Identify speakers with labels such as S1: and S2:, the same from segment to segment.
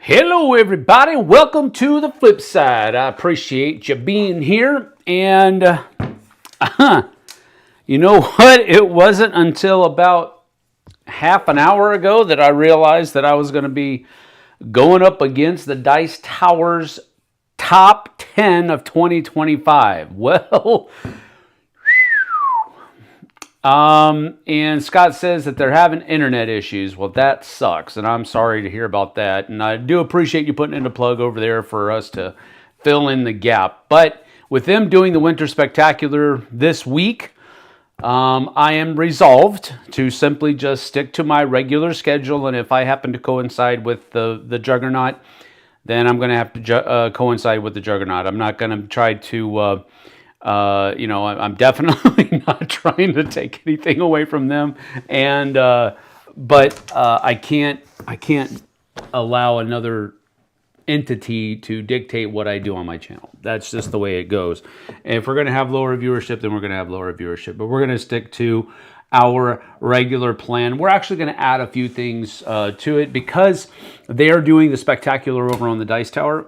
S1: Hello everybody, welcome to the Flipside. I appreciate you being here, and you know what? It wasn't until about half an hour ago that I realized that I was going to be going up against the Dice Tower's top 10 of 2025. Well, and Scott says that they're having internet issues. Well, that sucks, and I'm sorry to hear about that. And I do appreciate you putting in a plug over there for us to fill in the gap. But with them doing the Winter Spectacular this week, I am resolved to simply just stick to my regular schedule. And if I happen to coincide with the Juggernaut, then I'm going to have to coincide with the Juggernaut. I'm not going to try to... I'm definitely not trying to take anything away from them, and but I can't allow another entity to dictate what I do on my channel. That's just the way it goes. And if we're going to have lower viewership, then we're going to have lower viewership. But we're going to stick to our regular plan. We're actually going to add a few things to it because they are doing the Spectacular over on the Dice Tower.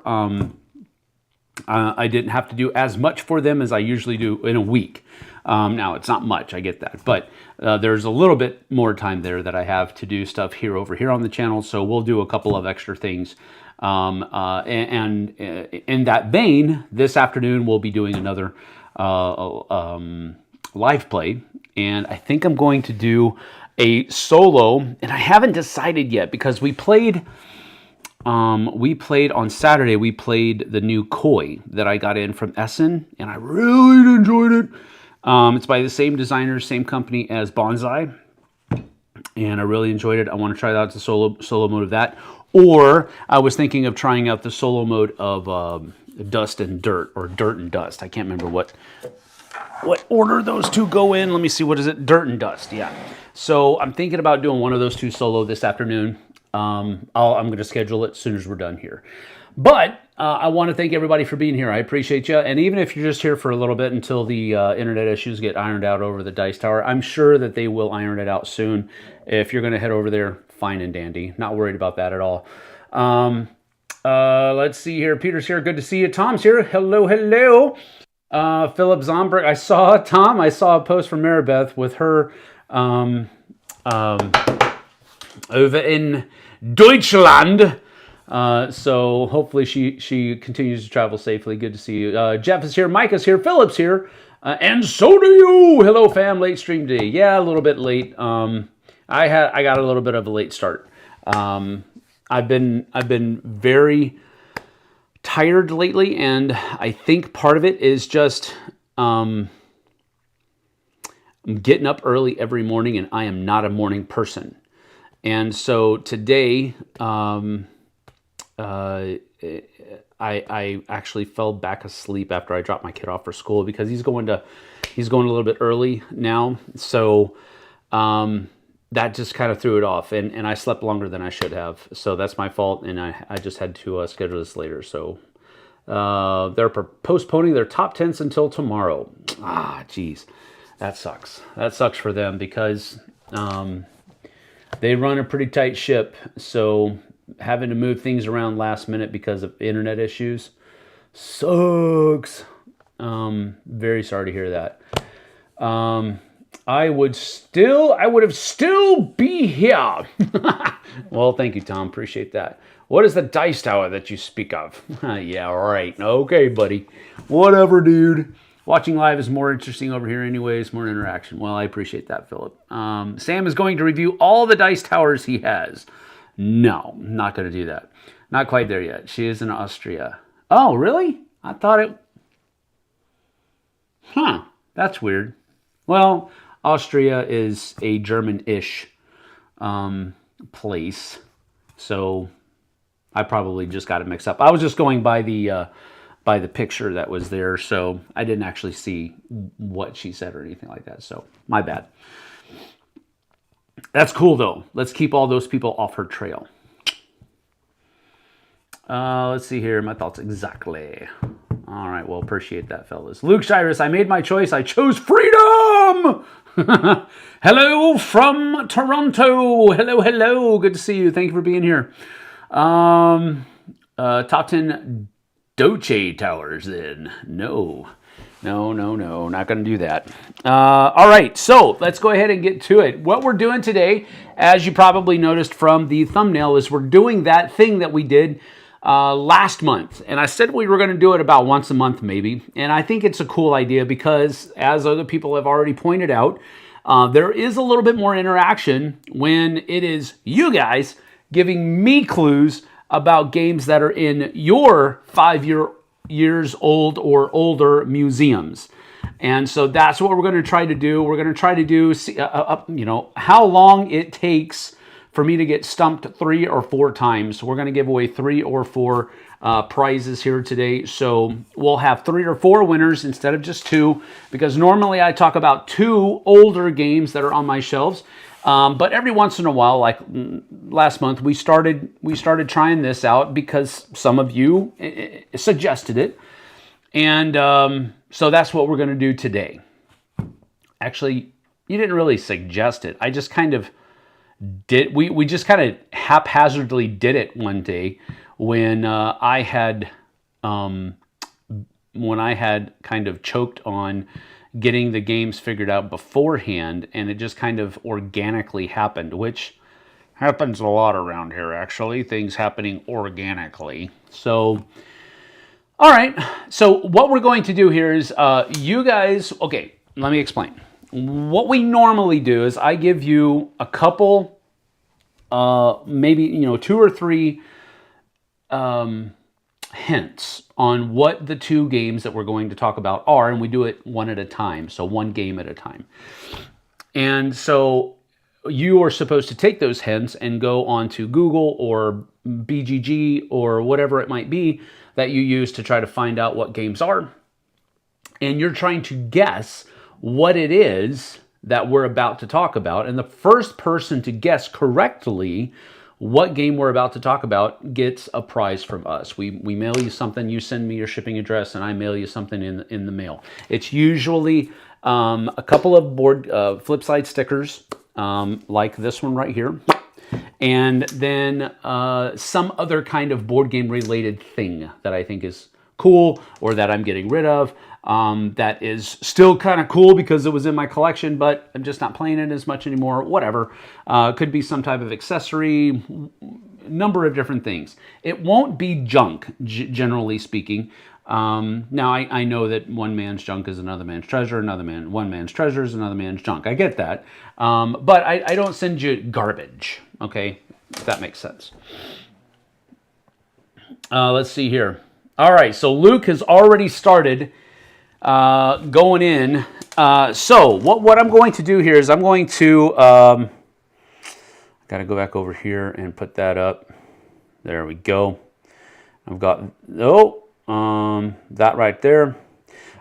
S1: I didn't have to do as much for them as I usually do in a week. Now, it's not much, I get that. But there's a little bit more time there that I have to do stuff over here on the channel. So we'll do a couple of extra things. And in that vein, this afternoon we'll be doing another live play. And I think I'm going to do a solo. And I haven't decided yet because we played on Saturday, we played the new Koi that I got in from Essen, and I really enjoyed it. It's by the same designer, same company as Bonsai, and I really enjoyed it. I want to try out the solo mode of that. Or I was thinking of trying out the solo mode of Dust and Dirt, or Dirt and Dust. I can't remember what order those two go in. Let me see, what is it? Dirt and Dust, yeah. So I'm thinking about doing one of those two solo this afternoon. I'm going to schedule it as soon as we're done here. But I want to thank everybody for being here. I appreciate you. And even if you're just here for a little bit until the internet issues get ironed out over the Dice Tower, I'm sure that they will iron it out soon. If you're going to head over there, fine and dandy. Not worried about that at all. Let's see here. Peter's here. Good to see you. Tom's here. Hello, hello. Philip Zomberg. I saw a post from Maribeth with her over in Deutschland. So hopefully she continues to travel safely. Good to see you. Jeff is here. Mike is here. Philip's here. And so do you. Hello, fam. Late stream day. Yeah, a little bit late. I got a little bit of a late start. I've been very tired lately, and I think part of it is just I'm getting up early every morning, and I am not a morning person. And so today, I actually fell back asleep after I dropped my kid off for school because he's going a little bit early now. So that just kind of threw it off, and I slept longer than I should have. So that's my fault, and I just had to schedule this later. So they're postponing their top 10s until tomorrow. Ah, geez, that sucks. That sucks for them because they run a pretty tight ship, so having to move things around last minute because of internet issues sucks. Very sorry to hear that. I would have still be here. Well, thank you, Tom. Appreciate that. What is the Dice Tower that you speak of? Yeah, right. Okay, buddy. Whatever, dude. Watching live is more interesting over here anyways, more interaction. Well, I appreciate that, Philip. Sam is going to review all the Dice Towers he has. No, not going to do that. Not quite there yet. She is in Austria. Oh, really? I thought it... Huh, that's weird. Well, Austria is a German-ish place, so I probably just got it mixed up. I was just going by the picture that was there, so I didn't actually see what she said or anything like that, so my bad. That's cool, though. Let's keep all those people off her trail. Let's see here. My thoughts exactly. All right, well, appreciate that, fellas. Luke Shirus, I made my choice. I chose freedom! Hello from Toronto. Hello, hello. Good to see you. Thank you for being here. Top 10 Doche towers then. No. No, not going to do that. All right, so let's go ahead and get to it. What we're doing today, as you probably noticed from the thumbnail, is we're doing that thing that we did last month. And I said we were going to do it about once a month maybe. And I think it's a cool idea because, as other people have already pointed out, there is a little bit more interaction when it is you guys giving me clues about games that are in your 5 years old or older museums. And so that's what we're going to try to do. We're going to try to do, how long it takes for me to get stumped 3 or 4 times. We're going to give away 3 or 4 prizes here today. So we'll have 3 or 4 winners instead of just 2, because normally I talk about 2 older games that are on my shelves. But every once in a while, like last month, we started trying this out because some of you suggested it. And so that's what we're going to do today. Actually, you didn't really suggest it. I just kind of did. We just kind of haphazardly did it one day when I had kind of choked on getting the games figured out beforehand, and it just kind of organically happened, which happens a lot around here, actually, things happening organically. So, all right, so what we're going to do here is, you guys, okay, let me explain. What we normally do is I give you a couple, maybe, 2 or 3 hints on what the 2 games that we're going to talk about are, and we do it one at a time, so 1 game at a time. And so you are supposed to take those hints and go onto Google or BGG or whatever it might be that you use to try to find out what games are. And you're trying to guess what it is that we're about to talk about. And the first person to guess correctly what game we're about to talk about gets a prize from us. We mail you something, you send me your shipping address, and I mail you something in the mail. It's usually a couple of board Flipside stickers, like this one right here, and then some other kind of board game related thing that I think is cool or that I'm getting rid of. That is still kind of cool because it was in my collection, but I'm just not playing it as much anymore. Whatever. Could be some type of accessory, number of different things. It won't be junk, generally speaking. Now, I know that one man's junk is another man's treasure, one man's treasure is another man's junk. I get that. But I don't send you garbage, okay? If that makes sense. Let's see here. All right, so Luke has already started going in. So what I'm going to do here is I'm going to, got to go back over here and put that up. There we go. I've got, that right there.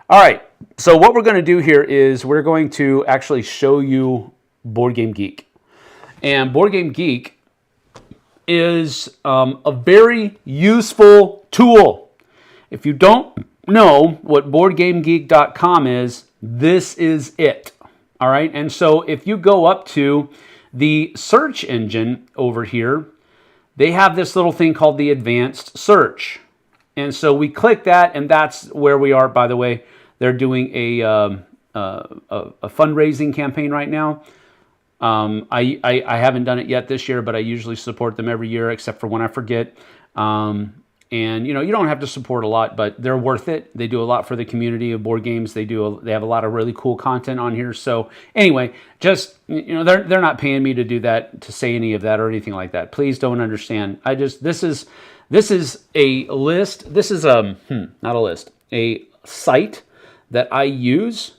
S1: All right, so what we're going to do here is we're going to actually show you Board Game Geek. And Board Game Geek is a very useful tool. If you don't know what BoardGameGeek.com is, this is it. All right, and so if you go up to the search engine over here, they have this little thing called the advanced search. And so we click that, and that's where we are. By the way, they're doing a fundraising campaign right now. I haven't done it yet this year, but I usually support them every year, except for when I forget. And you don't have to support a lot, but they're worth it. They do a lot for the community of board games. They have a lot of really cool content on here. So anyway, just they're not paying me to do that, to say any of that or anything like that. Please don't understand. This is a list. This is not a list, a site that I use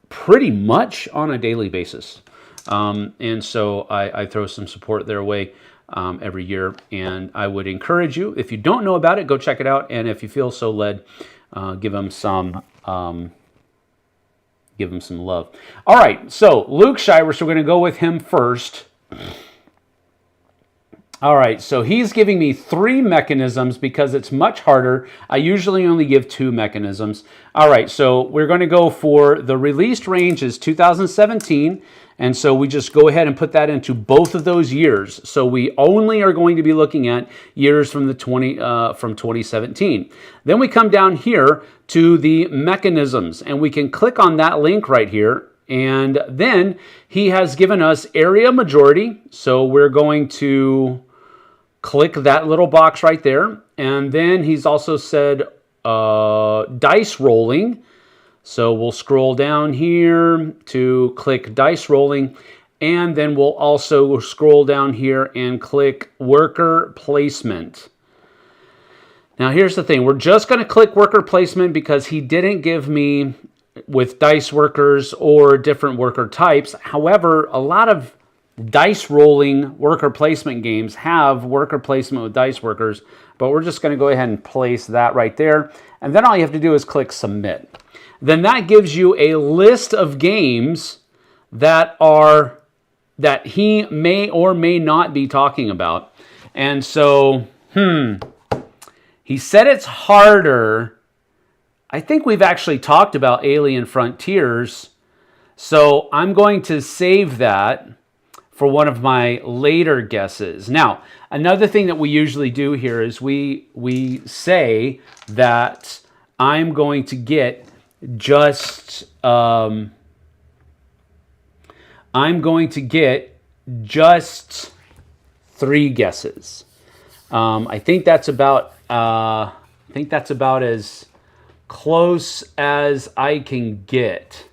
S1: pretty much on a daily basis. And so I throw some support their way every year, and I would encourage you, if you don't know about it, go check it out, and if you feel so led, give them some love. All right, so Luke Shire, so we're going to go with him first. All right, so he's giving me 3 mechanisms because it's much harder. I usually only give 2 mechanisms. All right, so we're going to go for the released range is 2017, and so we just go ahead and put that into both of those years. So we only are going to be looking at years from the from 2017. Then we come down here to the mechanisms, and we can click on that link right here. And then he has given us area majority, so we're going to click that little box right there. And then he's also said dice rolling. So we'll scroll down here to click dice rolling. And then we'll also scroll down here and click worker placement. Now here's the thing. We're just going to click worker placement because he didn't give me with dice workers or different worker types. However, a lot of dice rolling worker placement games have worker placement with dice workers, but we're just going to go ahead and place that right there. And then all you have to do is click submit. Then that gives you a list of games that he may or may not be talking about. And so, he said it's harder. I think we've actually talked about Alien Frontiers. So I'm going to save that for one of my later guesses. Now, another thing that we usually do here is we say that I'm going to get just 3 guesses. I think that's about as close as I can get.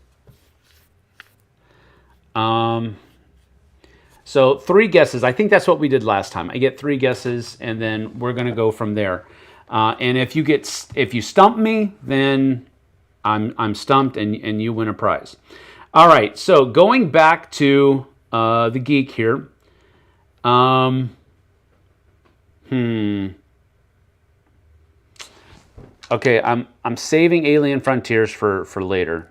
S1: So 3 guesses. I think that's what we did last time. I get 3 guesses, and then we're going to go from there. And if you stump me, then I'm stumped, and you win a prize. All right. So going back to the geek here. Okay, I'm saving Alien Frontiers for later.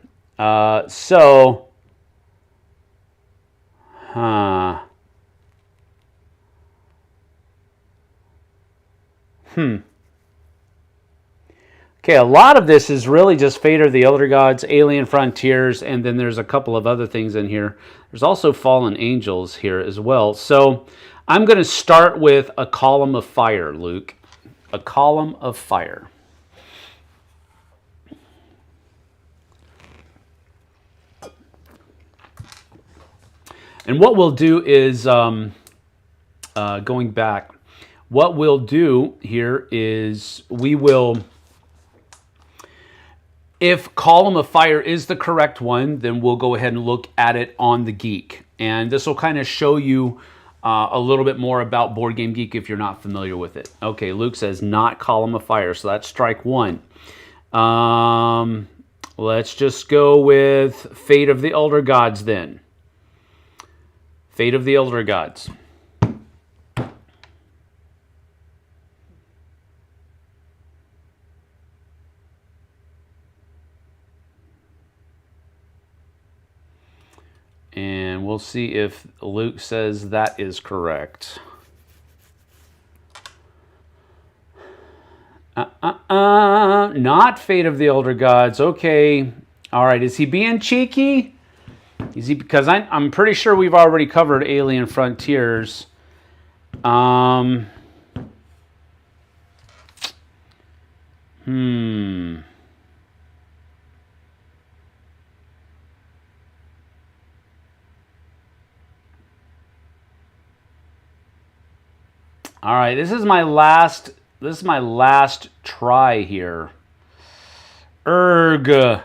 S1: Okay, a lot of this is really just Fate of the Elder Gods, Alien Frontiers, and then there's a couple of other things in here. There's also Fallen Angels here as well. So I'm going to start with A Column of Fire, Luke. A Column of Fire. And what we'll do is, going back, what we'll do here is we will, if Column of Fire is the correct one, then we'll go ahead and look at it on the Geek. And this will kind of show you a little bit more about Board Game Geek if you're not familiar with it. Okay, Luke says not Column of Fire, so that's strike 1. Let's just go with Fate of the Elder Gods then. Fate of the Elder Gods. And we'll see if Luke says that is correct. Not Fate of the Elder Gods. Okay. All right. Is he being cheeky? Is he, because I'm pretty sure we've already covered Alien Frontiers. All right, this is my last try here. Erg.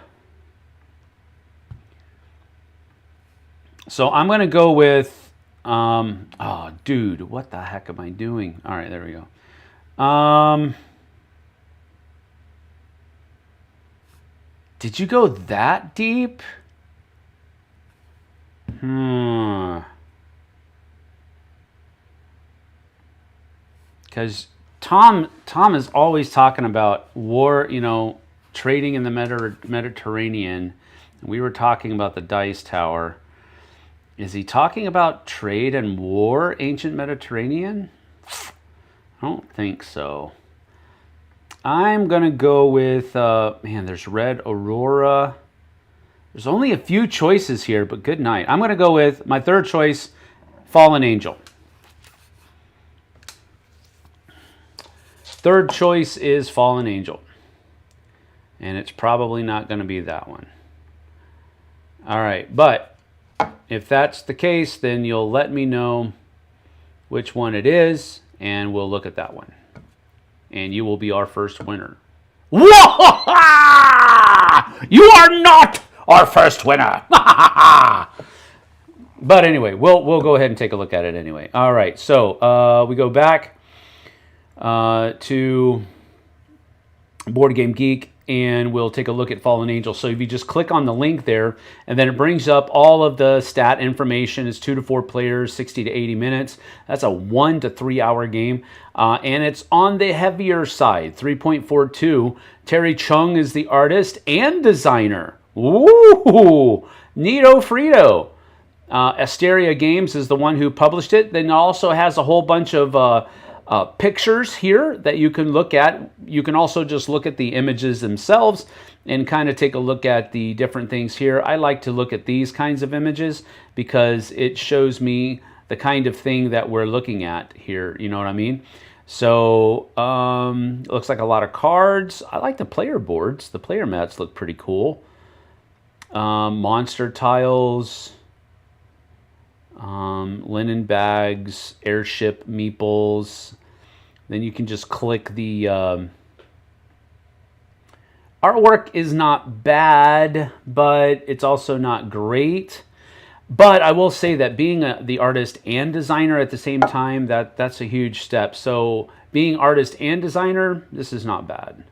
S1: So I'm going to go with, oh, dude, what the heck am I doing? All right, there we go. Did you go that deep? Because Tom is always talking about war, trading in the Mediterranean. We were talking about the Dice Tower. Is he talking about trade and war, ancient Mediterranean? I don't think so. I'm going to go with, man, there's Red Aurora. There's only a few choices here, but good night. I'm going to go with my third choice, Fallen Angel. Third choice is Fallen Angel. And it's probably not going to be that one. All right, but if that's the case, then you'll let me know which one it is, and we'll look at that one. And you will be our first winner. Whoa! You are not our first winner. But anyway, we'll go ahead and take a look at it anyway. All right, so we go back to Board Game Geek, and we'll take a look at Fallen Angel. So if you just click on the link there, and then it brings up all of the stat information. It's 2 to 4 players, 60 to 80 minutes. That's a 1 to 3 hour game. And it's on the heavier side, 3.42. Terry Chung is the artist and designer. Ooh, neato Frito. Asteria Games is the one who published it. Then it also has a whole bunch of pictures here that you can look at. You can also just look at the images themselves and kind of take a look at the different things here. I like to look at these kinds of images because it shows me the kind of thing that we're looking at here. You know what I mean? So it looks like a lot of cards. I like the player boards. The player mats look pretty cool. Monster tiles. Linen bags, airship meeples. Then you can just click the artwork is not bad, but it's also not great. But I will say that being the artist and designer at the same time, that's a huge step. So being artist and designer, this is not bad.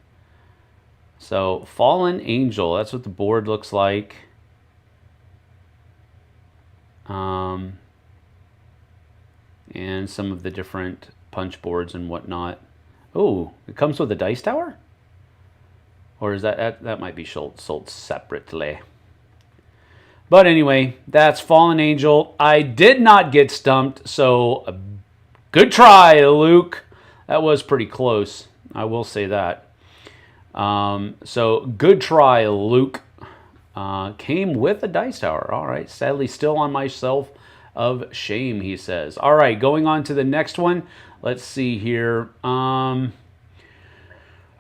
S1: So Fallen Angel, that's what the board looks like. And some of the different punch boards and whatnot. Oh, it comes with a dice tower? Or is that might be sold separately. But anyway, that's Fallen Angel. I did not get stumped, so good try, Luke. That was pretty close. I will say that. So good try, Luke. Came with a dice tower. All right, sadly still on my shelf of shame, he says. All right, going on to the next one. Let's see here. All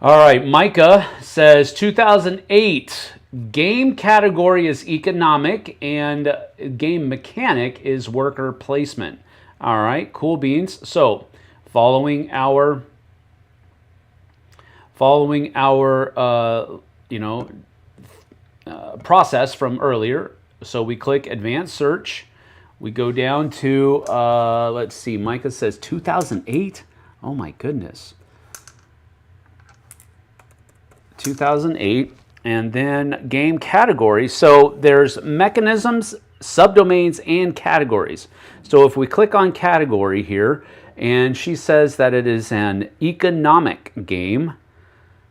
S1: right, Micah says 2008. Game category is economic and game mechanic is worker placement. All right, cool beans. So following our process from earlier. So we click advanced search. We go down to, let's see, Micah says 2008. Oh my goodness. 2008. And then game category. So there's mechanisms, subdomains, and categories. So if we click on category here, and she says that it is an economic game.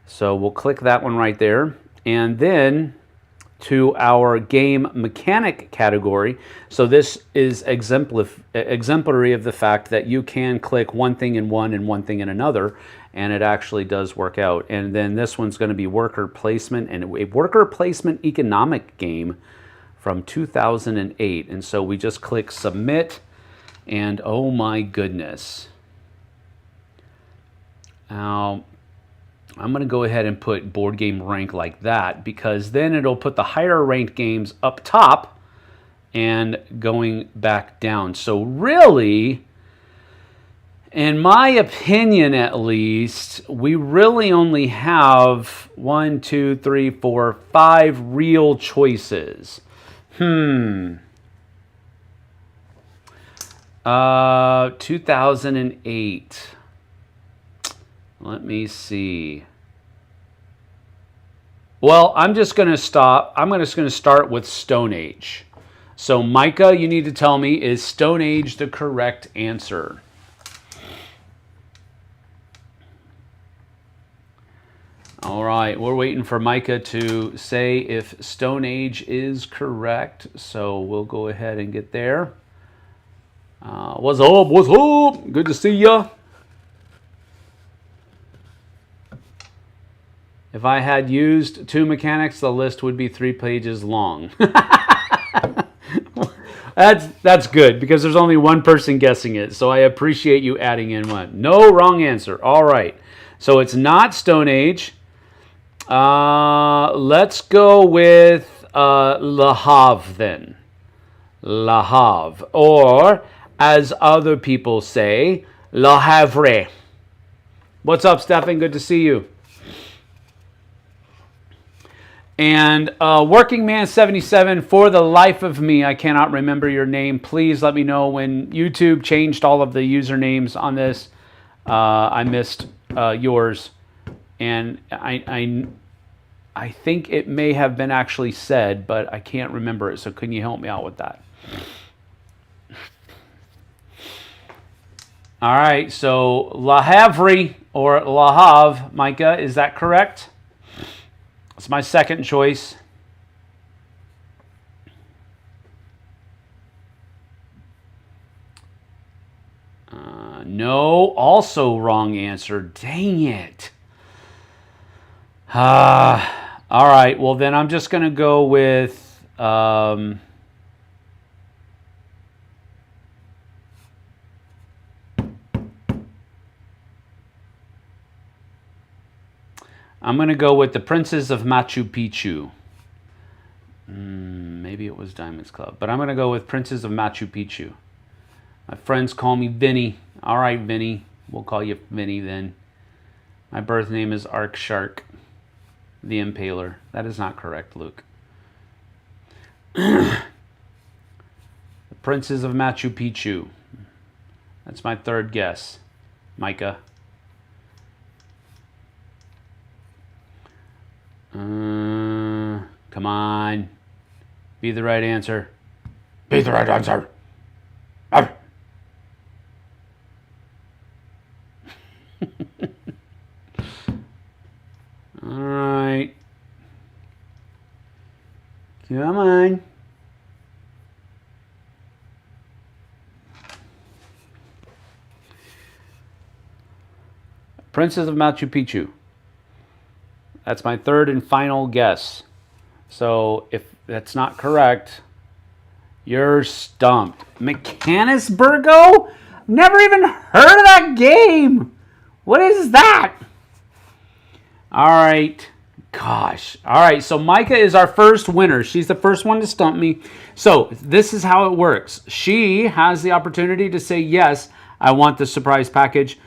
S1: So we'll click that one right there. And then to our game mechanic category. So this is exemplary of the fact that you can click one thing in one and one thing in another, and it actually does work out. And then this one's going to be worker placement, and a worker placement economic game from 2008. And so we just click submit, and oh my goodness. Now, I'm going to go ahead and put board game rank like that, because then it'll put the higher ranked games up top and going back down. So really, in my opinion at least, we really only have 1, 2, 3, 4, 5 real choices. 2008. Let me see. Well, I'm just going to stop. I'm just going to start with Stone Age. So, Micah, you need to tell me, is Stone Age the correct answer? All right, we're waiting for Micah to say if Stone Age is correct. So, we'll go ahead and get there. What's up? What's up? Good to see ya. If I had used 2 mechanics, the list would be 3 pages long. That's good, because there's only one person guessing it, so I appreciate you adding in one. No wrong answer. All right. So it's not Stone Age. Let's go with Le Havre then. Le Havre. Or, as other people say, Le Havre. What's up, Stefan? Good to see you. And Working Man 77, for the life of me, I cannot remember your name. Please let me know when YouTube changed all of the usernames on this. I missed yours, and I think it may have been actually said, but I can't remember it. So can you help me out with that? All right. So La Havre or La Havre, Micah, is that correct? It's my second choice. No, also wrong answer. Dang it. All right, well then I'm just going to go with... I'm going to go with the Princes of Machu Picchu. Maybe it was Diamonds Club, but I'm going to go with Princes of Machu Picchu. My friends call me Vinny. All right, Vinny. We'll call you Vinny then. My birth name is Ark Shark, the Impaler. That is not correct, Luke. The Princes of Machu Picchu. That's my third guess. Micah. Come on. Be the right answer. Be the right answer. All right. Come on. Princes of Machu Picchu. That's my third and final guess. So if that's not correct, you're stumped. Mechanisburgo? Never even heard of that game. What is that? All right. Gosh. All right. So Micah is our first winner. She's the first one to stump me. So this is how it works. She has the opportunity to say, yes, I want the surprise package.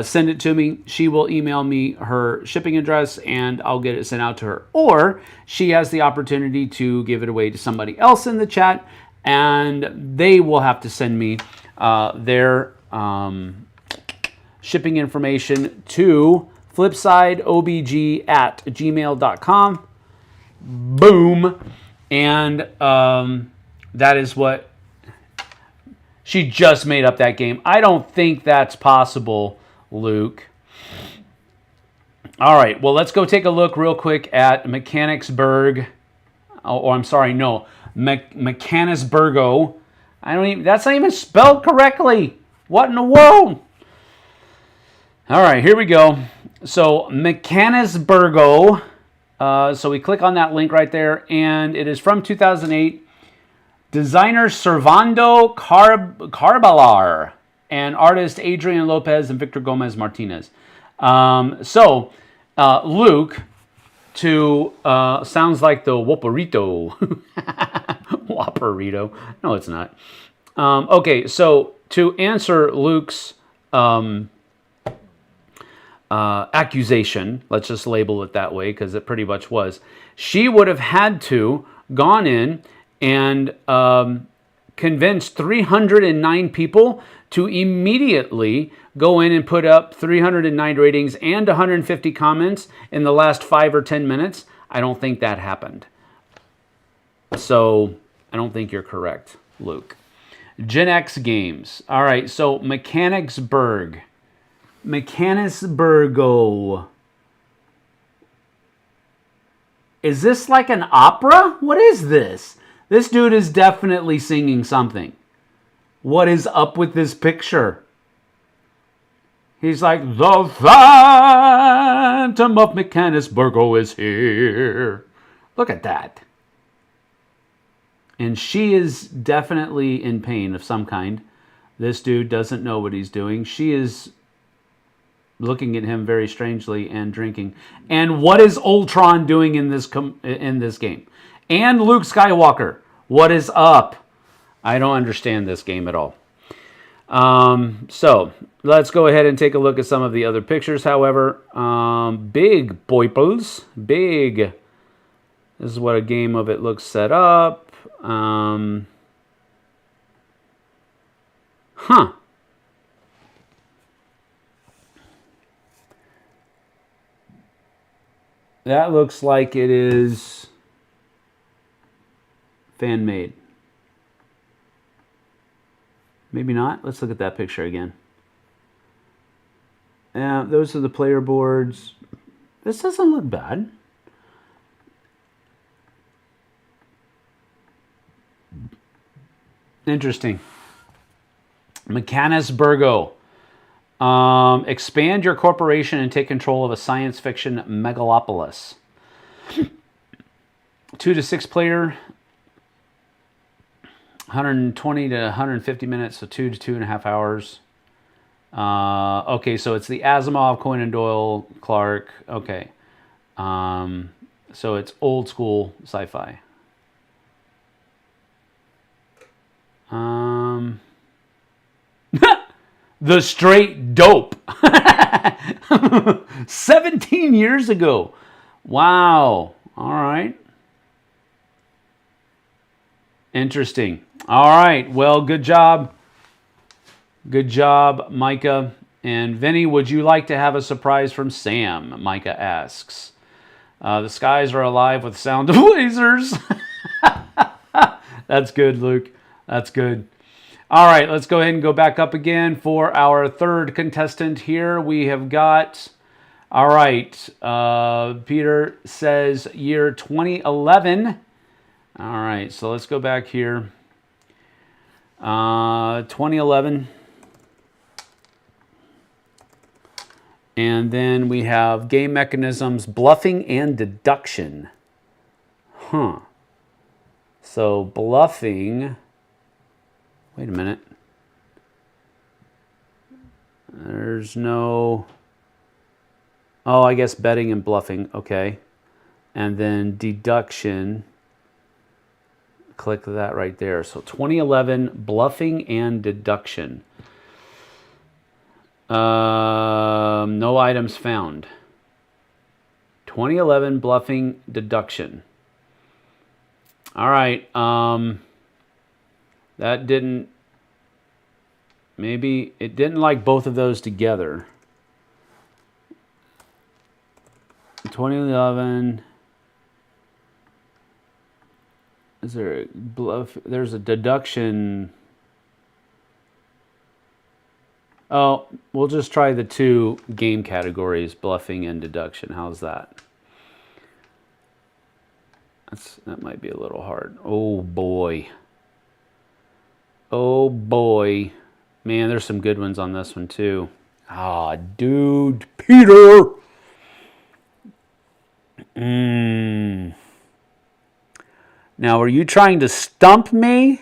S1: Send it to me. She will email me her shipping address and I'll get it sent out to her. Or she has the opportunity to give it away to somebody else in the chat and they will have to send me their shipping information to flipsideobg@gmail.com. Boom. And that is what she just made up, that game. I don't think that's possible, Luke. All right, well, let's go take a look real quick at Mechanicsburg. Oh, I'm sorry, no, Mechanisburgo. That's not even spelled correctly. What in the world? All right, here we go. So Mechanisburgo. So we click on that link right there, and it is from 2008. Designer Servando Carbalar and artist Adrian Lopez and Victor Gomez Martinez. Luke, to sounds like the Whopperito. Whopperito. No, it's not. Okay, so to answer Luke's accusation, let's just label it that way because it pretty much was, she would have had to gone in and convinced 309 people to immediately go in and put up 309 ratings and 150 comments in the last 5 or 10 minutes. I don't think that happened. So I don't think you're correct, Luke. Gen X Games. All right, so Mechanicsburg. Mechanisburgo. Is this like an opera? What is this? This dude is definitely singing something. What is up with this picture? He's like, the Phantom of Mechanicsburgo is here. Look at that. And she is definitely in pain of some kind. This dude doesn't know what he's doing. She is looking at him very strangely and drinking. And what is Ultron doing in this game? And Luke Skywalker, what is up? I don't understand this game at all. So let's go ahead and take a look at some of the other pictures. However, big boiples, big. This is what a game of it looks set up. That looks like it is fan made. Maybe not. Let's look at that picture again. Yeah, those are the player boards. This doesn't look bad. Interesting. Mechanicsburgo. Expand your corporation and take control of a science fiction megalopolis. 2 to 6 player. 120 to 150 minutes, so 2 to 2.5 hours. Okay, so it's the Asimov, Conan Doyle, Clark. Okay. So it's old school sci-fi. The Straight Dope. 17 years ago. Wow. All right. Interesting. All right. Well, good job. Good job, Micah. And Vinny, would you like to have a surprise from Sam? Micah asks. The skies are alive with sound of lasers. That's good, Luke. That's good. All right, let's go ahead and go back up again for our third contestant here. We have got, all right, Peter says year 2011. All right, so let's go back here. 2011. And then we have game mechanisms, bluffing and deduction. So bluffing, wait a minute. There's no, oh, I guess betting and bluffing, okay. And then deduction, click that right there. So 2011, bluffing and deduction. No items found. 2011, bluffing, deduction. All right. That didn't, maybe it didn't like both of those together. 2011. Is there a bluff? There's a deduction. Oh, we'll just try the two game categories, bluffing and deduction. How's that? That might be a little hard. Oh, boy. Oh, boy. Man, there's some good ones on this one, too. Ah, dude. Peter! Now, are you trying to stump me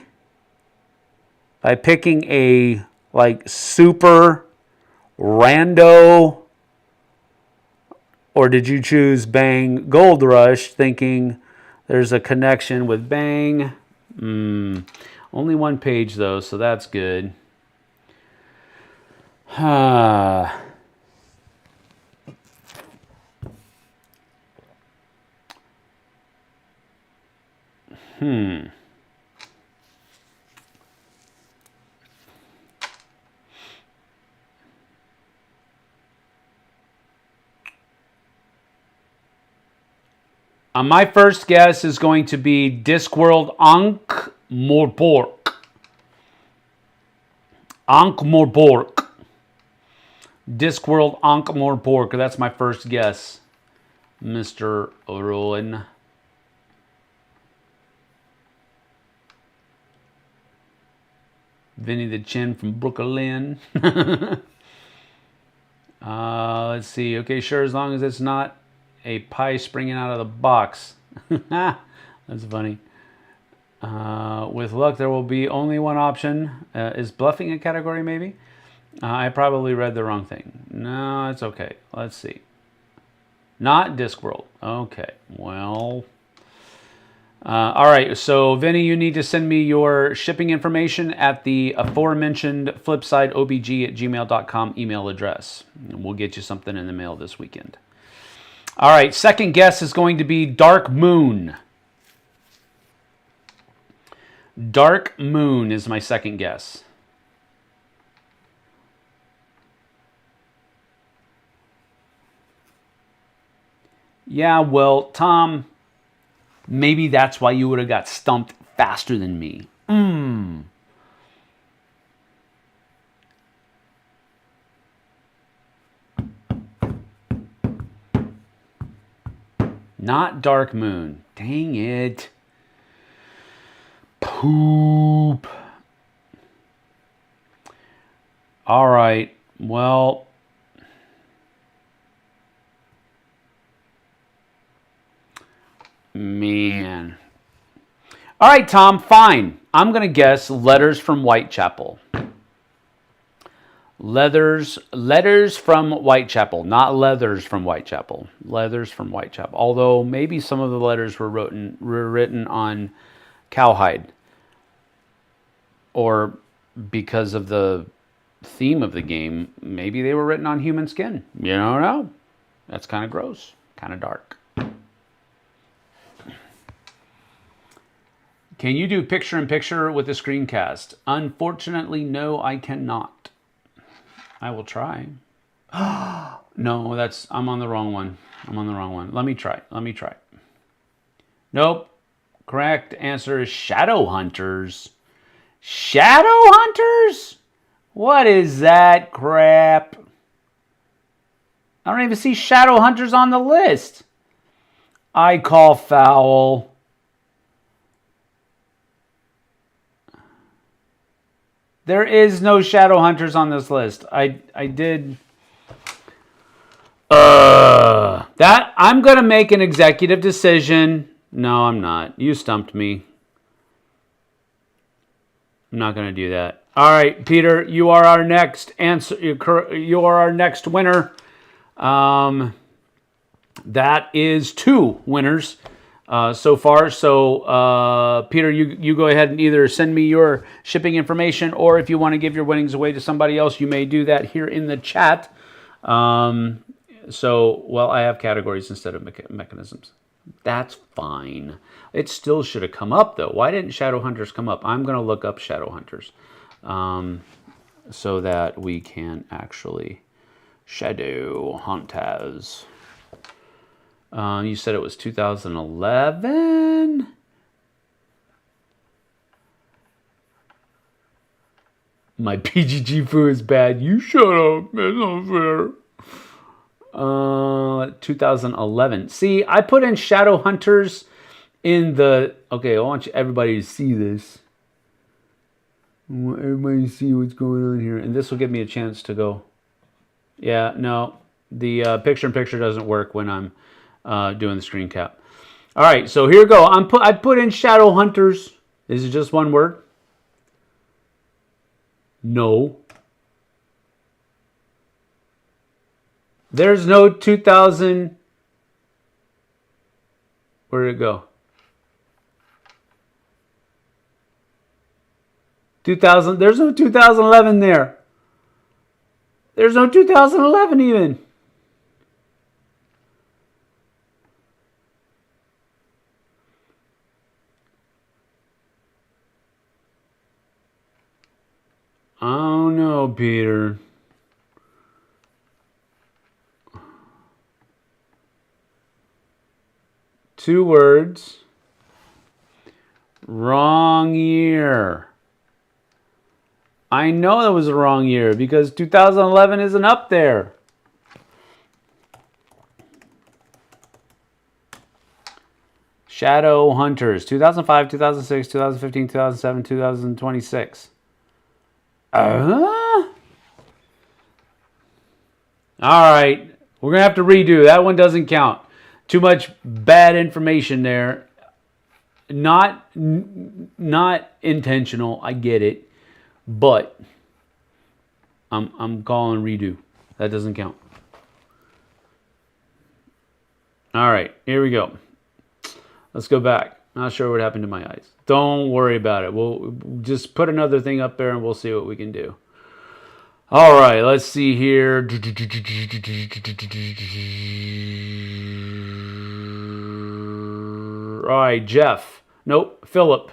S1: by picking a, like, super rando? Or did you choose Bang Gold Rush thinking there's a connection with Bang? Only one page, though, so that's good. My first guess is going to be Discworld Ankh-Morpork. Ankh-Morpork. Discworld Ankh-Morpork. That's my first guess, Mr. Rowan. Vinny the Chin from Brooklyn. Let's see. Okay, sure, as long as it's not a pie springing out of the box. That's funny. With luck, there will be only one option. Is bluffing a category, maybe? I probably read the wrong thing. No, it's okay. Let's see. Not Discworld. Okay, well... all right, so Vinny, you need to send me your shipping information at the aforementioned flipsideobg@gmail.com email address. And we'll get you something in the mail this weekend. All right, second guess is going to be Dark Moon. Dark Moon is my second guess. Yeah, well, Tom... Maybe that's why you would have got stumped faster than me. Not Dark Moon. Dang it. Poop. All right. Well... Man. All right, Tom, fine. I'm going to guess Letters from Whitechapel. Letters from Whitechapel, not Leathers from Whitechapel. Letters from Whitechapel. Although maybe some of the letters were written on cowhide. Or because of the theme of the game, maybe they were written on human skin. You don't know. That's kind of gross. Kind of dark. Can you do picture-in-picture with a screencast? Unfortunately, no, I cannot. I will try. No, I'm on the wrong one. I'm on the wrong one. Let me try. Nope. Correct answer is Shadow Hunters. Shadow Hunters? What is that crap? I don't even see Shadow Hunters on the list. I call foul. There is no Shadow Hunters on this list. I did... That I'm going to make an executive decision. No, I'm not. You stumped me. I'm not going to do that. All right, Peter, you are our next answer. You are our next winner. That is 2 winners so far. So, Peter, you go ahead and either send me your shipping information, or if you want to give your winnings away to somebody else, you may do that here in the chat. So, well, I have categories instead of mechanisms. That's fine. It still should have come up, though. Why didn't Shadow Hunters come up? I'm going to look up Shadow Hunters so that we can actually Shadow Hunters. You said it was 2011? My PGG foo is bad. You shut up. That's not fair. 2011. See, I put in Shadow Hunters in the... Okay, I want everybody to see this. I want everybody to see what's going on here. And this will give me a chance to go... Yeah, no. The picture-in-picture doesn't work when I'm doing the screen cap. All right, so here we go. I put in Shadow Hunters. Is it just one word? No. There's no 2000. Where did it go? 2000. There's no 2011 there. There's no 2011 even. Oh no, Peter. Two words. Wrong year. I know that was the wrong year because 2011 isn't up there. Shadow Hunters. 2005, 2006, 2015, 2007, 2026. All right. We're going to have to redo. That one doesn't count. Too much bad information there. Not intentional. I get it. But I'm calling redo. That doesn't count. All right. Here we go. Let's go back. Not sure what happened to my eyes. Don't worry about it. We'll just put another thing up there and we'll see what we can do. All right, let's see here. All right, Jeff. Nope, Philip.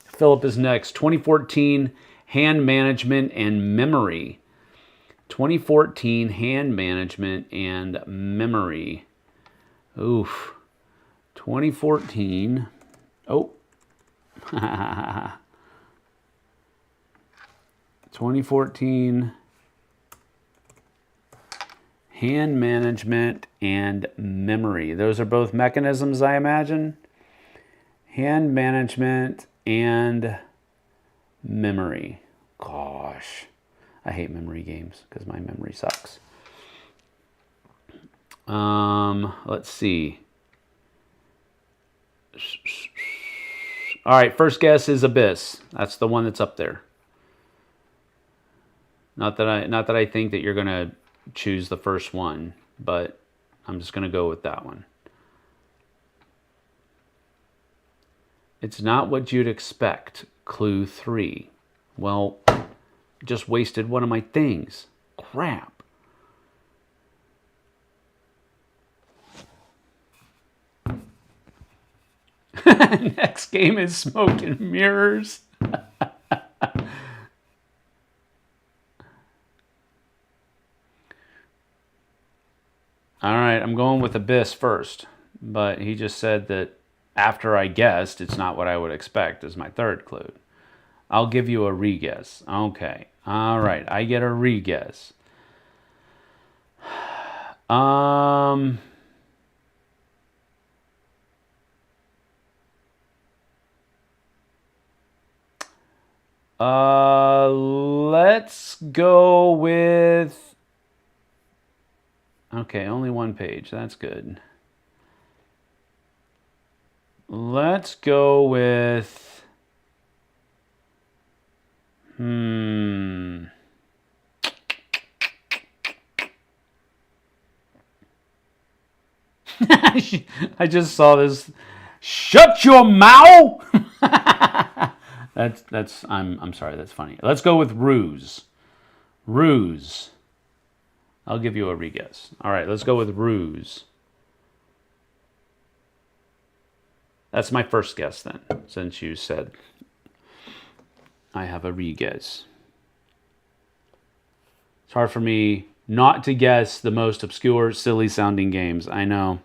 S1: Philip is next. 2014 hand management and memory. 2014 hand management and memory. Oof. 2014. Oh. 2014 hand management and memory. Those are both mechanisms, I imagine. Hand management and memory. Gosh, I hate memory games because my memory sucks. Let's see. All right, first guess is Abyss. That's the one that's up there. Not that I think that you're gonna choose the first one, but I'm just gonna go with that one. It's not what you'd expect. Clue 3. Well, just wasted one of my things. Crap. Next game is Smoke and Mirrors. All right, I'm going with Abyss first, but he just said that after I guessed, it's not what I would expect is my third clue. I'll give you a re-guess. Okay. All right, I get a re-guess. Let's go with... Okay, only one page. That's good. Let's go with... I just saw this. Shut your mouth! I'm sorry, that's funny. Let's go with Ruse. Ruse. I'll give you a re-guess. All right, let's go with Ruse. That's my first guess then, since you said I have a re-guess. It's hard for me not to guess the most obscure, silly-sounding games. I know.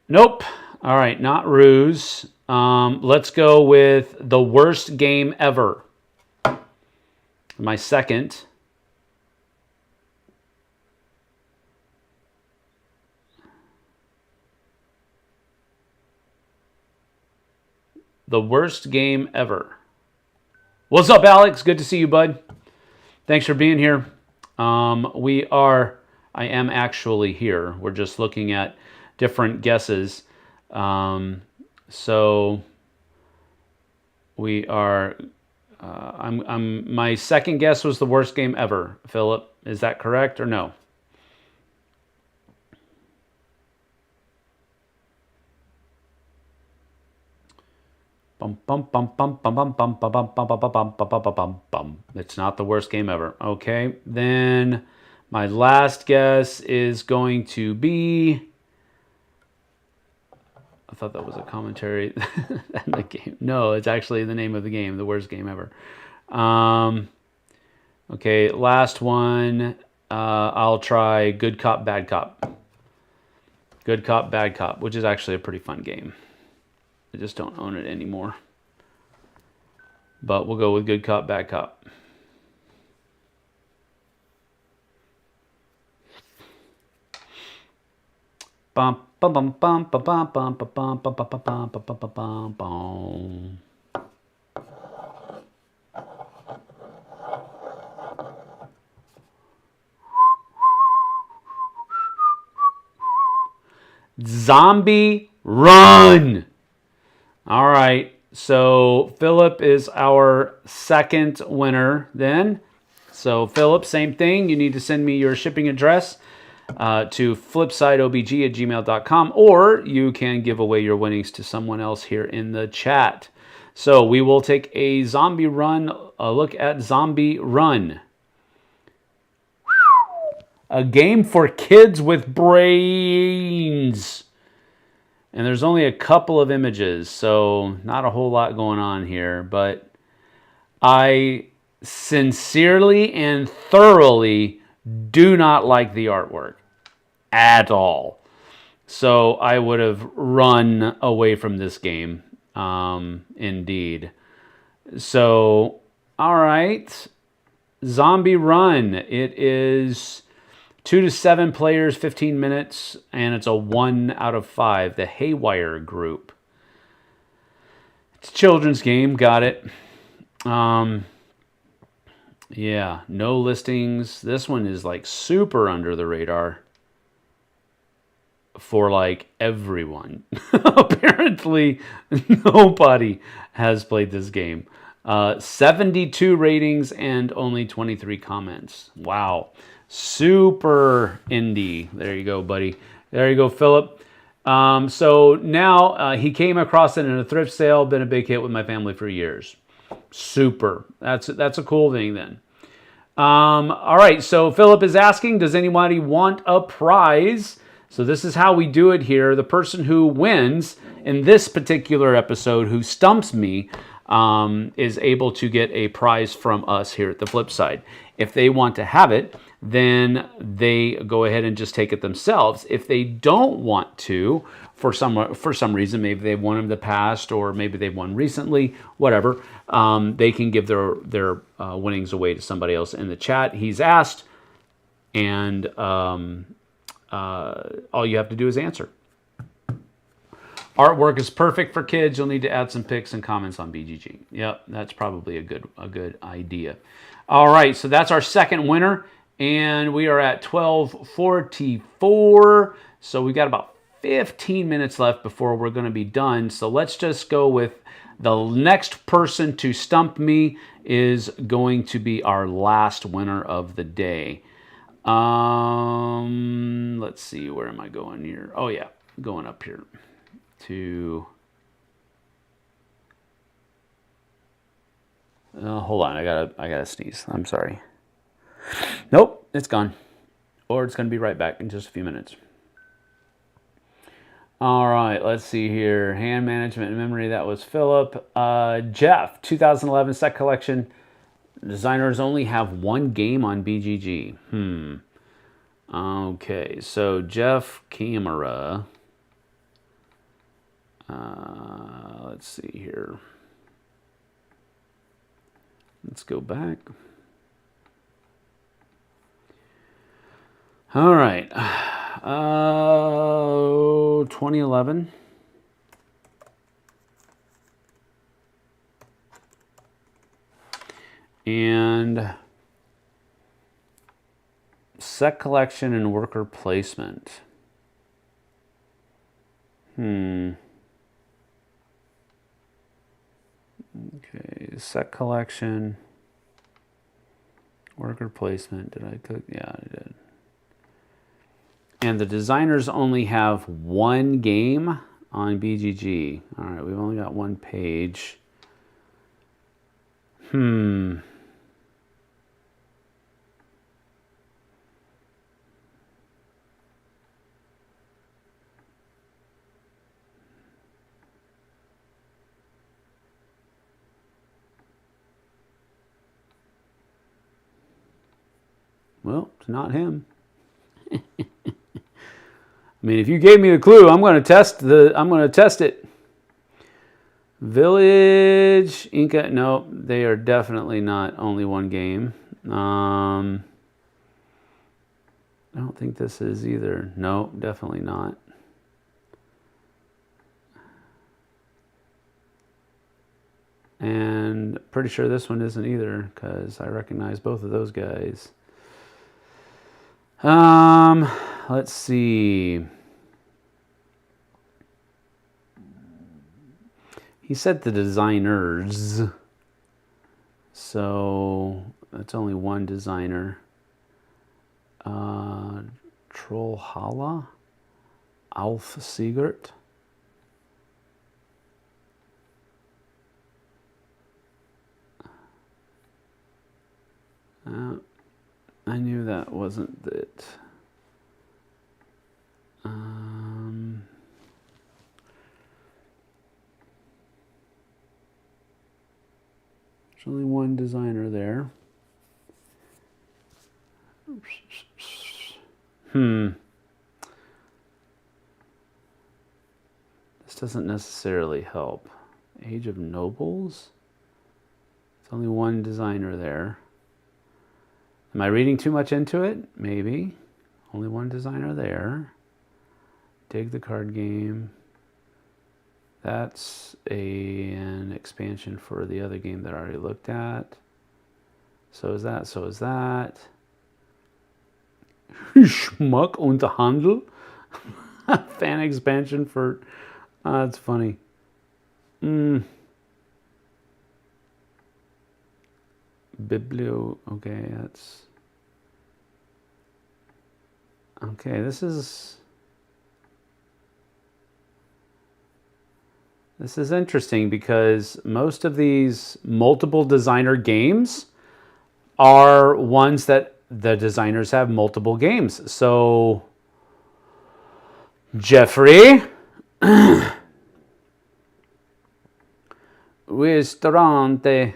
S1: Nope. All right, not Ruse. Let's go with the worst game ever. My second. The worst game ever. What's up, Alex? Good to see you, bud. Thanks for being here. I am actually here. We're just looking at different guesses. So we are, my second guess was the worst game ever. Philip, is that correct or no? It's not the worst game ever. Okay, then my last guess is going to be... I thought that was a commentary in the game. No, it's actually the name of the game, the worst game ever. Okay, last one. I'll try Good Cop, Bad Cop. Good Cop, Bad Cop, which is actually a pretty fun game. I just don't own it anymore. But we'll go with Good Cop, Bad Cop. Bum bum bum bum bum bum bum bum bum bum bum bum bum bum bum bum. Zombie run. All right. So Philip is our second winner then. So Philip, same thing. You need to send me your shipping address to flipsideobg@gmail.com, or you can give away your winnings to someone else here in the chat. So we will take a zombie run, a look at Zombie Run. A game for kids with brains. And there's only a couple of images, so not a whole lot going on here. But I sincerely and thoroughly do not like the artwork at all. So I would have run away from this game, indeed. So, all right. Zombie Run. It is 2 to 7 players, 15 minutes, and it's a 1 out of 5. The Haywire Group. It's a children's game. Got it. Yeah, no listings. This one is like super under the radar for like everyone. Apparently, nobody has played this game. 72 ratings and only 23 comments. Wow. Super indie. There you go, buddy. There you go, Philip. So now he came across it in a thrift sale. Been a big hit with my family for years. Super. That's a cool thing then. All right. So Philip is asking, does anybody want a prize? So this is how we do it here. The person who wins in this particular episode, who stumps me, is able to get a prize from us here at the Flipside. If they want to have it, then they go ahead and just take it themselves. If they don't want to, for some reason, maybe they've won in the past, or maybe they've won recently, whatever, they can give their winnings away to somebody else in the chat. He's asked, and all you have to do is answer. Artwork is perfect for kids. You'll need to add some pics and comments on BGG. Yep, that's probably a good idea. All right, so that's our second winner, and we are at 12:44. So we got about 15 minutes left before we're going to be done. So let's just go with the next person to stump me is going to be our last winner of the day. Let's see, where am I going here? Oh yeah, going up here to. Hold on, I gotta sneeze. I'm sorry. Nope, it's gone, or it's gonna be right back in just a few minutes. All right, let's see here. Hand management and memory. That was Philip. Jeff, 2011 set collection. Designers only have one game on BGG. Okay, so Jeff Camera. Let's see here. Let's go back. All right. 2011. And set collection and worker placement. Okay, set collection, worker placement. Did I click? Yeah, I did. And the designers only have one game on BGG. All right, we've only got one page. Well, it's not him. I mean, if you gave me the clue, I'm going to test it. Village Inca. No, they are definitely not only one game. I don't think this is either. No, definitely not. pretty sure this one isn't either because I recognize both of those guys. Let's see. He said the designers. So that's only one designer. Trollhalla, Alf Siegert. I knew that wasn't it. There's only one designer there. This doesn't necessarily help. Age of Nobles? There's only one designer there. Am I reading too much into it? Maybe. Only one designer there. Dig the card game. That's an expansion for the other game that I already looked at. So is that, so is that. Schmuck und Handel. Fan expansion for... that's funny. Biblio... Okay, that's... Okay, this is interesting because most of these multiple designer games are ones that the designers have multiple games. So, Jeffrey, ristorante.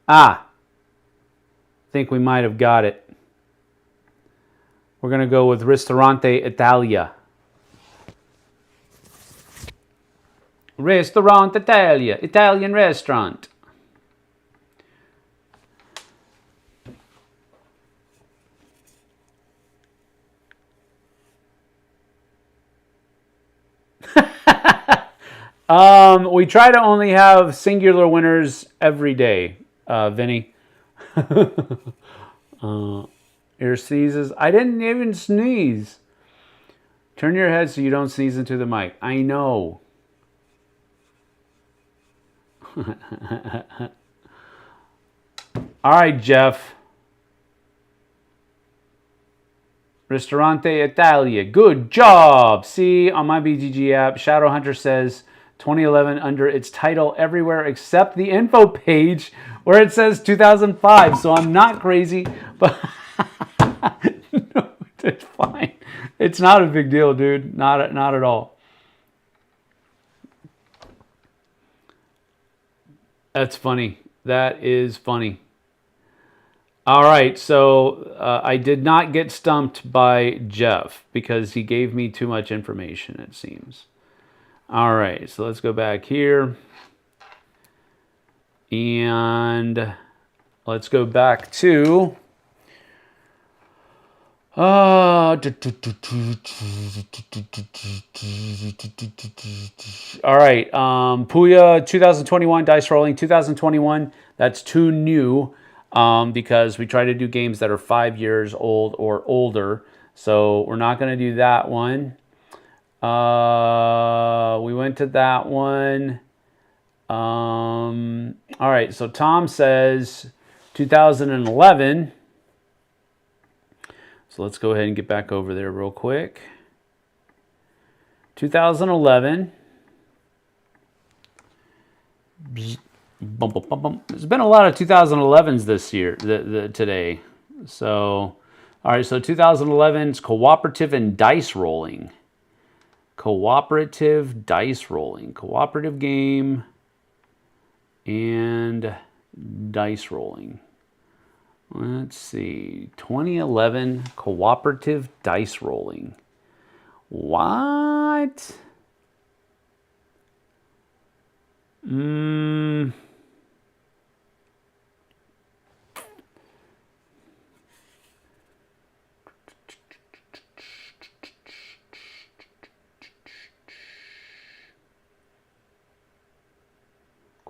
S1: I think we might have got it. We're going to go with Ristorante Italia. Ristorante Italia, Italian restaurant. We try to only have singular winners every day, Vinny. Ear sneezes. I didn't even sneeze. Turn your head so you don't sneeze into the mic. I know. All right, Jeff. Ristorante Italia. Good job. See, on my BGG app, Shadowhunter says 2011 under its title everywhere except the info page where it says 2005. So I'm not crazy, but no, it's fine. It's not a big deal, dude. Not at all. That's funny. That is funny. All right, so I did not get stumped by Jeff because he gave me too much information, it seems. All right, so let's go back here. And let's go back to... all right, Puya 2021 dice rolling 2021. That's too new because we try to do games that are 5 years old or older. So we're not going to do that one. We went to that one. All right, so Tom says 2011. So let's go ahead and get back over there real quick. 2011. There's been a lot of 2011s this year, today. So, all right, so 2011 is cooperative and dice rolling. Cooperative dice rolling. Cooperative game and dice rolling. Let's see. 2011 cooperative dice rolling. What?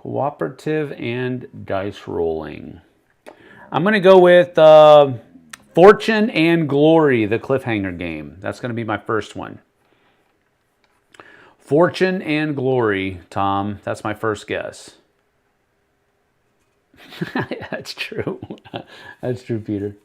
S1: Cooperative and dice rolling. I'm going to go with Fortune and Glory, the cliffhanger game. That's going to be my first one. Fortune and Glory, Tom. That's my first guess. That's true. That's true, Peter.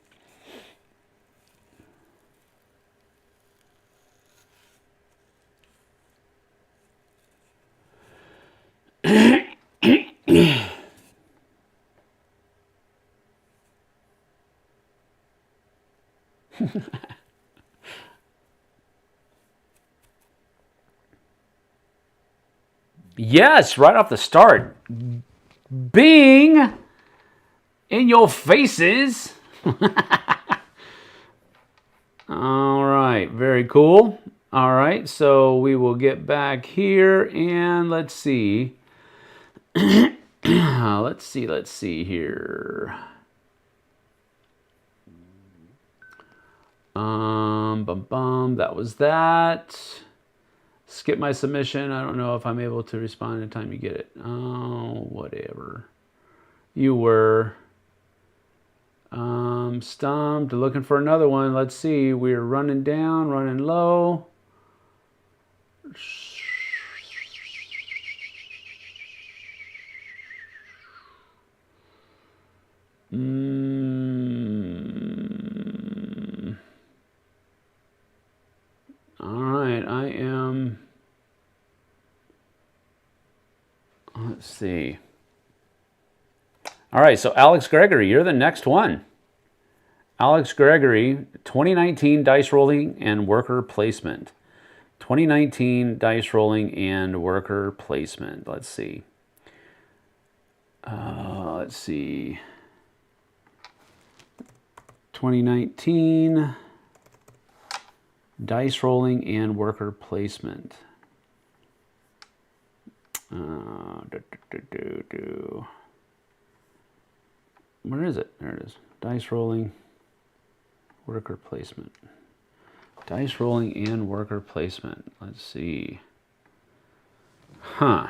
S1: Yes, right off the start. Bing! In your faces. All right, very cool. All right, so we will get back here and let's see. let's see here. That was that. Skip my submission. I don't know if I'm able to respond in time you get it. Oh, whatever. You were. Stumped. Looking for another one. Let's see. We're running down, running low. All right, I am. Let's see. All right, so Alex Gregory, you're the next one. Alex Gregory, 2019 dice rolling and worker placement. 2019 dice rolling and worker placement. Let's see. Let's see. 2019 dice rolling and worker placement. Where is it? There it is. Dice rolling, worker placement. Dice rolling and worker placement. Let's see. Huh.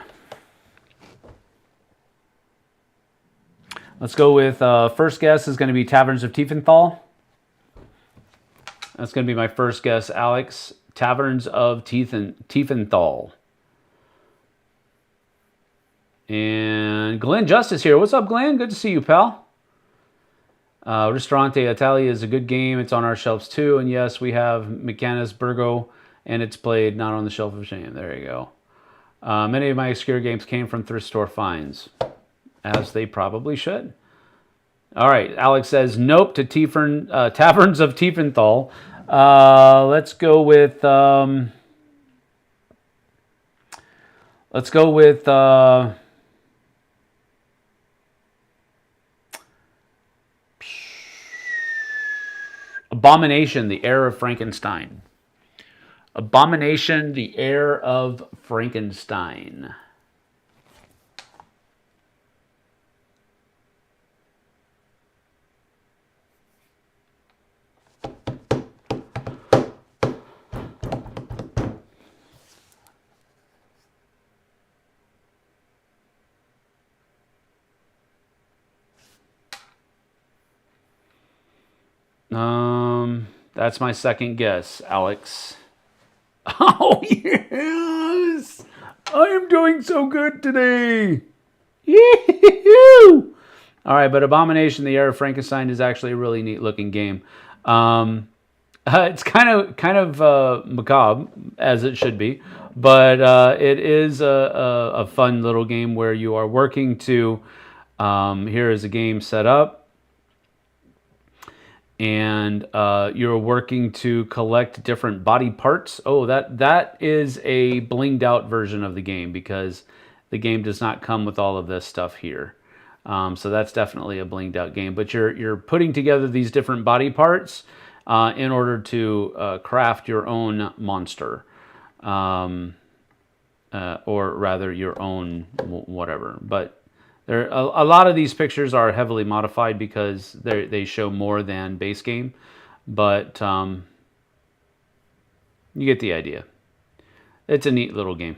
S1: Let's go with first guess is going to be Taverns of Tiefenthal. That's going to be my first guess, Alex. Taverns of Tiefenthal. And Glenn Justice here. What's up, Glenn? Good to see you, pal. Ristorante Italia is a good game. It's on our shelves too. And yes, we have Mechanis Burgo, and it's played not on the shelf of shame. There you go. Many of my obscure games came from thrift store finds, as they probably should. All right, Alex says nope to Taverns of Tiefenthal. Let's go with Abomination, the Heir of Frankenstein. Abomination, the Heir of Frankenstein. That's my second guess, Alex. Oh, yes! I am doing so good today! Yee-hoo! All right, but Abomination, the Heir of Frankenstein is actually a really neat looking game. It's kind of macabre, as it should be, but it is a fun little game where you are working to, here is a game set up, and you're working to collect different body parts. Oh, that is a blinged out version of the game because the game does not come with all of this stuff here. So that's definitely a blinged out game. But you're putting together these different body parts in order to craft your own monster, or rather your own whatever. But a lot of these pictures are heavily modified because they show more than base game, but you get the idea. It's a neat little game.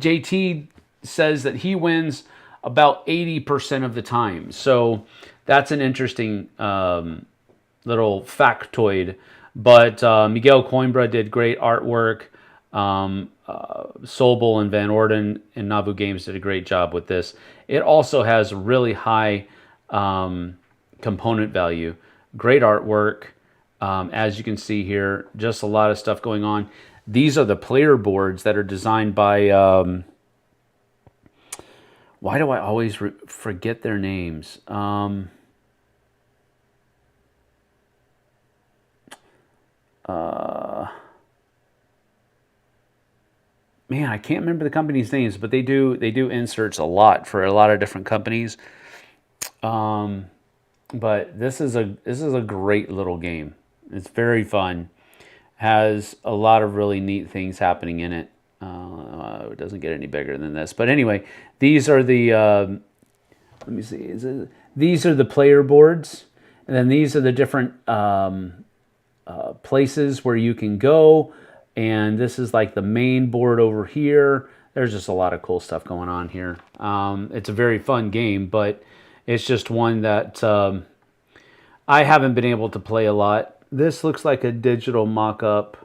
S1: JT says that he wins about 80% of the time. So that's an interesting little factoid. But Miguel Coimbra did great artwork. Sobel and Van Orden and Navu Games did a great job with this. It also has really high component value. Great artwork. As you can see here, just a lot of stuff going on. These are the player boards that are designed by... why do I always forget their names? Man, I can't remember the company's names, but they do inserts a lot for a lot of different companies. But this is a great little game. It's very fun. Has a lot of really neat things happening in it. It doesn't get any bigger than this. But anyway, these are the let me see. These are the player boards, and then these are the different places where you can go. And this is like the main board over here. There's just a lot of cool stuff going on here. It's a very fun game, but it's just one that I haven't been able to play a lot. This looks like a digital mock-up,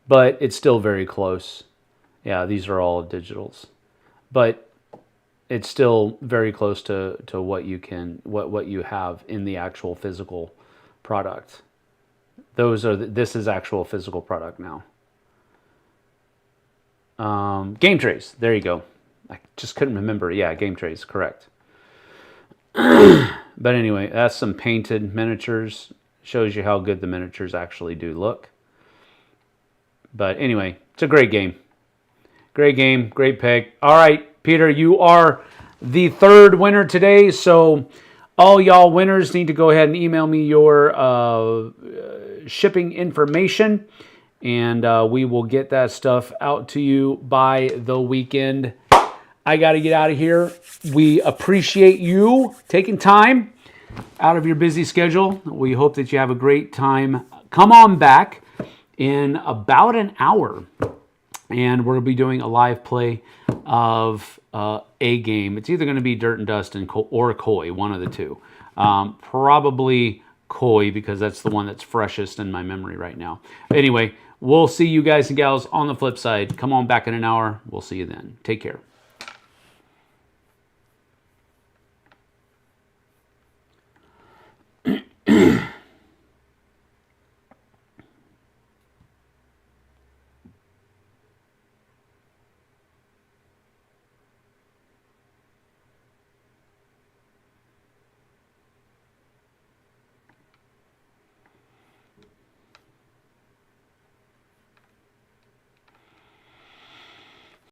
S1: but it's still very close. Yeah, these are all digitals, but it's still very close to what you have in the actual physical product. This is actual physical product now. Game trays. There you go. I just couldn't remember. Yeah, game trays. Correct. But anyway, that's some painted miniatures. Shows you how good the miniatures actually do look. But anyway, it's a great game. Great game. Great pick. All right, Peter, you are the third winner today. So all y'all winners need to go ahead and email me your shipping information. And we will get that stuff out to you by the weekend. I got to get out of here. We appreciate you taking time out of your busy schedule. We hope that you have a great time. Come on back in about an hour. And we'll be doing a live play of a game. It's either going to be Dirt and Dust or Koi, one of the two. Probably Koi, because that's the one that's freshest in my memory right now. Anyway, we'll see you guys and gals on the flip side. Come on back in an hour. We'll see you then. Take care.